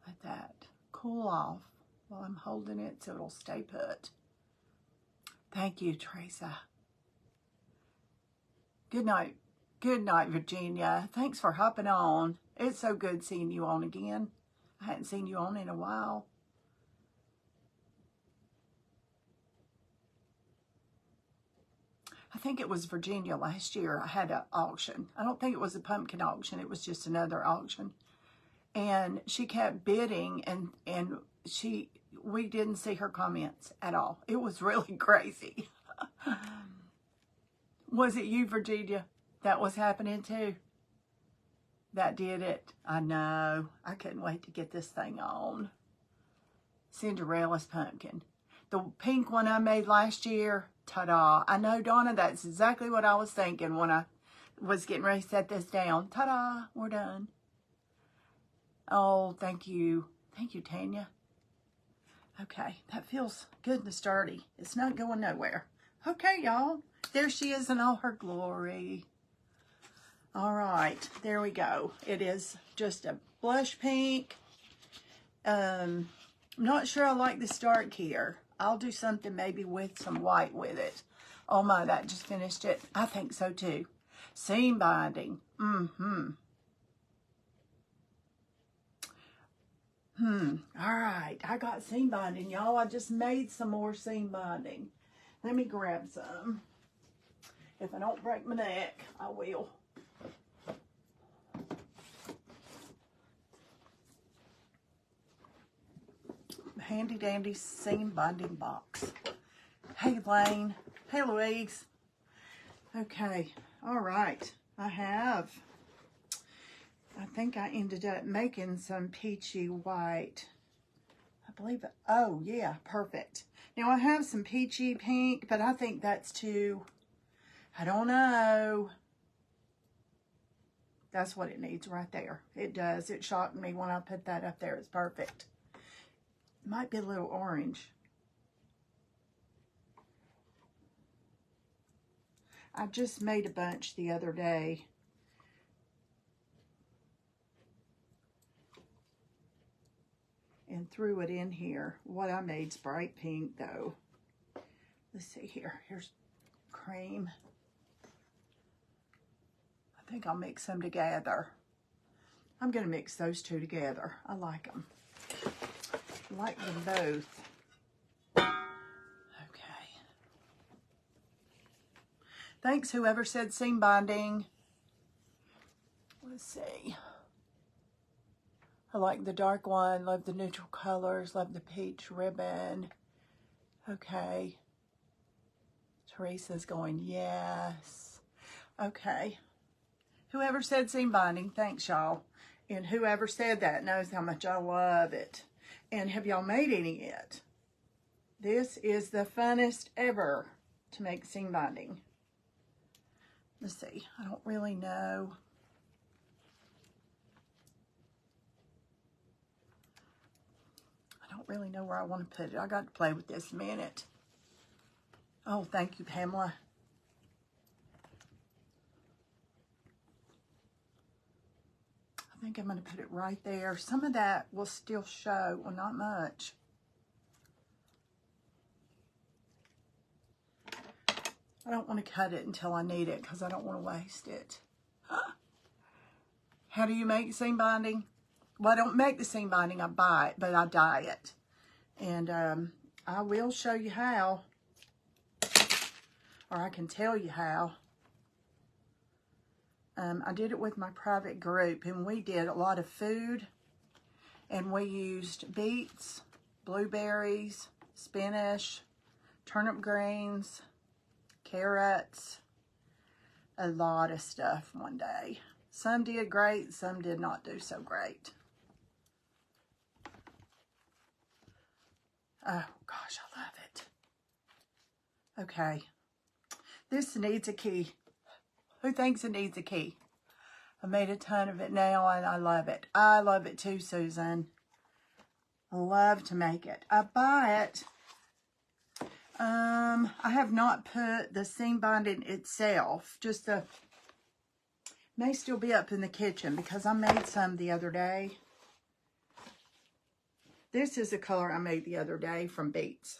Let that cool off while I'm holding it so it'll stay put. Thank you, Teresa. Good night. Good night, Virginia. Thanks for hopping on. It's so good seeing you on again. I hadn't seen you on in a while. I think it was Virginia last year. I had an auction. I don't think it was a pumpkin auction. It was just another auction. And she kept bidding, and we didn't see her comments at all. It was really crazy. Was it you, Virginia, that was happening too? That did it. I know. I couldn't wait to get this thing on. Cinderella's pumpkin. The pink one I made last year, ta-da. I know, Donna, that's exactly what I was thinking when I was getting ready to set this down. Ta-da, we're done. Oh, thank you. Thank you, Tanya. Okay, that feels good and sturdy. It's not going nowhere. Okay, y'all. There she is in all her glory. All right, there we go. It is just a blush pink. I'm not sure I like this dark here. I'll do something maybe with some white with it. Oh my, that just finished it. I think so too. Seam binding. All right, I got seam binding, y'all. I just made some more seam binding. Let me grab some. If I don't break my neck, I will. Handy dandy seam binding box. Hey, Lane. Hey, Louise. Okay, all right. I think I ended up making some peachy white. I believe it. Oh, yeah, perfect. Now, I have some peachy pink, but I think that's too, I don't know. That's what it needs right there. It does. It shocked me when I put that up there. It's perfect. It might be a little orange. I just made a bunch the other day. And threw it in here. What I made's bright pink though. Let's see here. Here's cream. I think I'll mix them together. I'm going to mix those two together. I like them. I like them both. Okay. Thanks whoever said seam binding. Let's see. I like the dark one. Love the neutral colors. Love the peach ribbon. Okay. Teresa's going, yes. Okay. Whoever said seam binding, thanks y'all. And whoever said that knows how much I love it. And have y'all made any yet? This is the funnest ever to make seam binding. Let's see, I don't really know. I don't really know where I want to put it. I got to play with this a minute. Oh, thank you, Pamela. I think I'm going to put it right there. Some of that will still show. Well, not much. I don't want to cut it until I need it because I don't want to waste it. How do you make seam binding? Well, I don't make the seam binding. I buy it, but I dye it. And I will show you how. Or I can tell you how. I did it with my private group, and we did a lot of food, and we used beets, blueberries, spinach, turnip greens, carrots, a lot of stuff one day. Some did great, some did not do so great. Oh gosh, I love it. Okay, this needs a key. Who thinks it needs a key? I made a ton of it now and I love it. I love it too, Susan. I love to make it. I buy it. I have not put the seam binding itself. Just the, may still be up in the kitchen because I made some the other day. This is the color I made the other day from beets.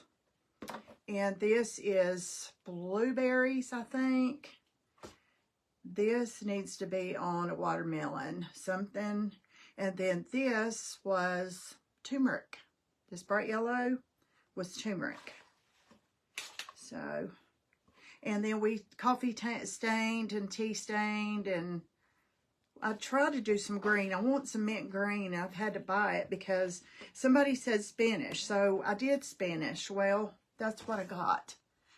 And this is blueberries, I think. This needs to be on a watermelon, something. And then this was turmeric. This bright yellow was turmeric. So, and then we coffee stained and tea stained, and I tried to do some green. I want some mint green. I've had to buy it because somebody said Spanish. So I did Spanish. Well, that's what I got.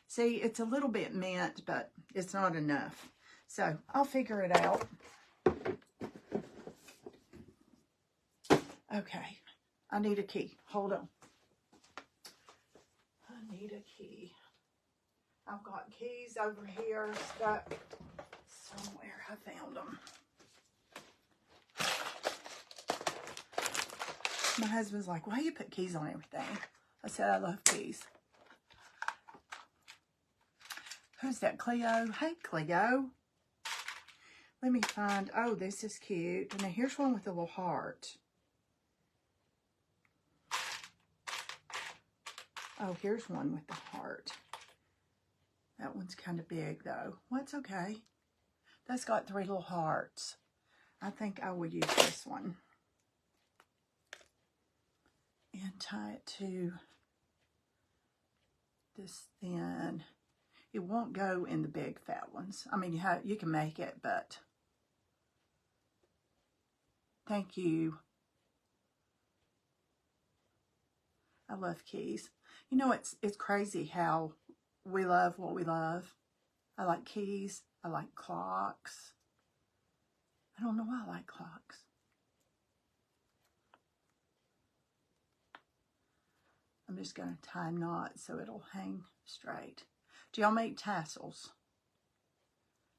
See, it's a little bit mint, but it's not enough. So, I'll figure it out. Okay. I need a key. Hold on. I need a key. I've got keys over here stuck somewhere. I found them. My husband's like, why do you put keys on everything? I said, I love keys. Who's that, Cleo? Hey, Cleo. Let me find, oh, this is cute. And now here's one with a little heart. Oh, here's one with the heart. That one's kind of big, though. Well, it's okay. That's got 3 little hearts. I think I will use this one. And tie it to this thin. It won't go in the big fat ones. I mean, you can make it, but thank you. I love keys. You know, it's crazy how we love what we love. I like keys. I like clocks. I don't know why I like clocks. I'm just going to tie knots so it'll hang straight. Do y'all make tassels?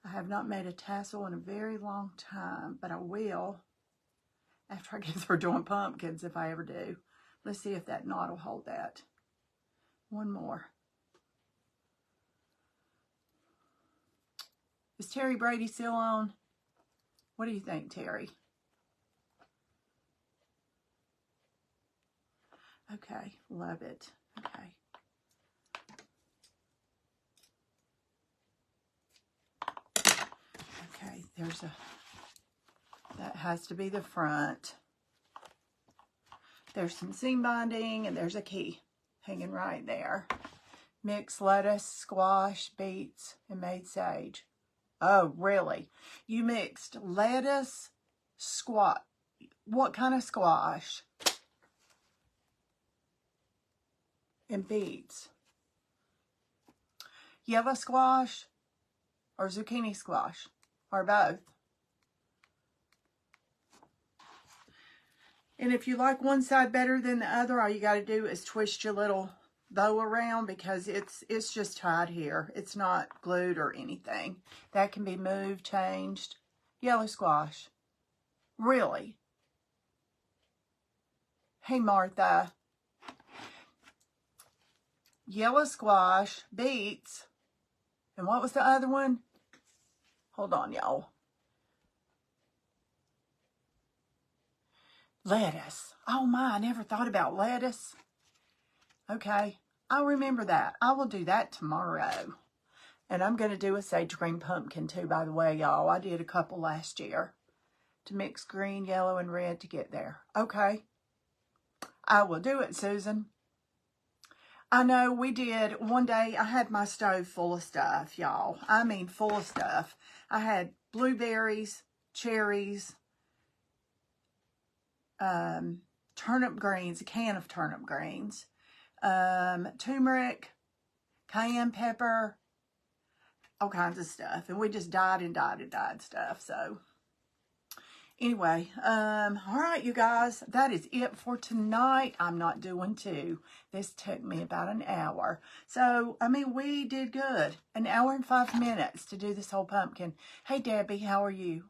I have not made a tassel in a very long time, but I will after I get through doing pumpkins if I ever do. Let's see if that knot will hold that. One more. Is Terry Brady still on? What do you think, Terry? Okay, love it. Okay. Okay, there's a, that has to be the front. There's some seam binding and there's a key hanging right there. Mixed lettuce, squash, beets, and made sage. Oh, really? You mixed lettuce, squash. What kind of squash? And beets. Yellow squash or zucchini squash? Or both? And if you like one side better than the other, all you got to do is twist your little bow around because it's just tied here. It's not glued or anything. That can be moved, changed. Yellow squash. Really? Hey, Martha. Yellow squash, beets, and what was the other one? Hold on, y'all. Lettuce. Oh my, I never thought about lettuce. Okay, I'll remember that. I will do that tomorrow. And I'm going to do a sage green pumpkin too, by the way, y'all. I did a couple last year to mix green, yellow, and red to get there. Okay, I will do it, Susan. I know we did. One day I had my stove full of stuff, y'all. I mean, full of stuff. I had blueberries, cherries, turnip greens, a can of turnip greens, turmeric, cayenne pepper, all kinds of stuff. And we just dyed and dyed and dyed stuff. So anyway, all right, you guys, that is it for tonight. I'm not doing two. This took me about an hour. So, I mean, we did good. An hour and 5 minutes to do this whole pumpkin. Hey, Debbie, how are you?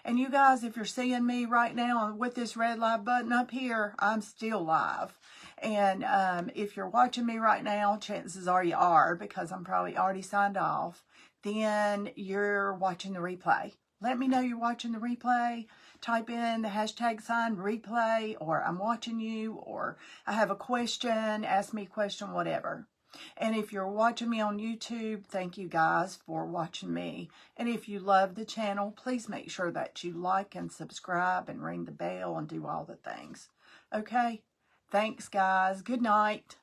And you guys, if you're seeing me right now with this red live button up here, I'm still live. And if you're watching me right now, chances are you are, because I'm probably already signed off, then you're watching the replay. Let me know you're watching the replay. Type in the hashtag sign replay, or I'm watching you, or I have a question, ask me a question, whatever. And if you're watching me on YouTube, thank you guys for watching me. And if you love the channel, please make sure that you like and subscribe and ring the bell and do all the things. Okay? Thanks, guys. Good night.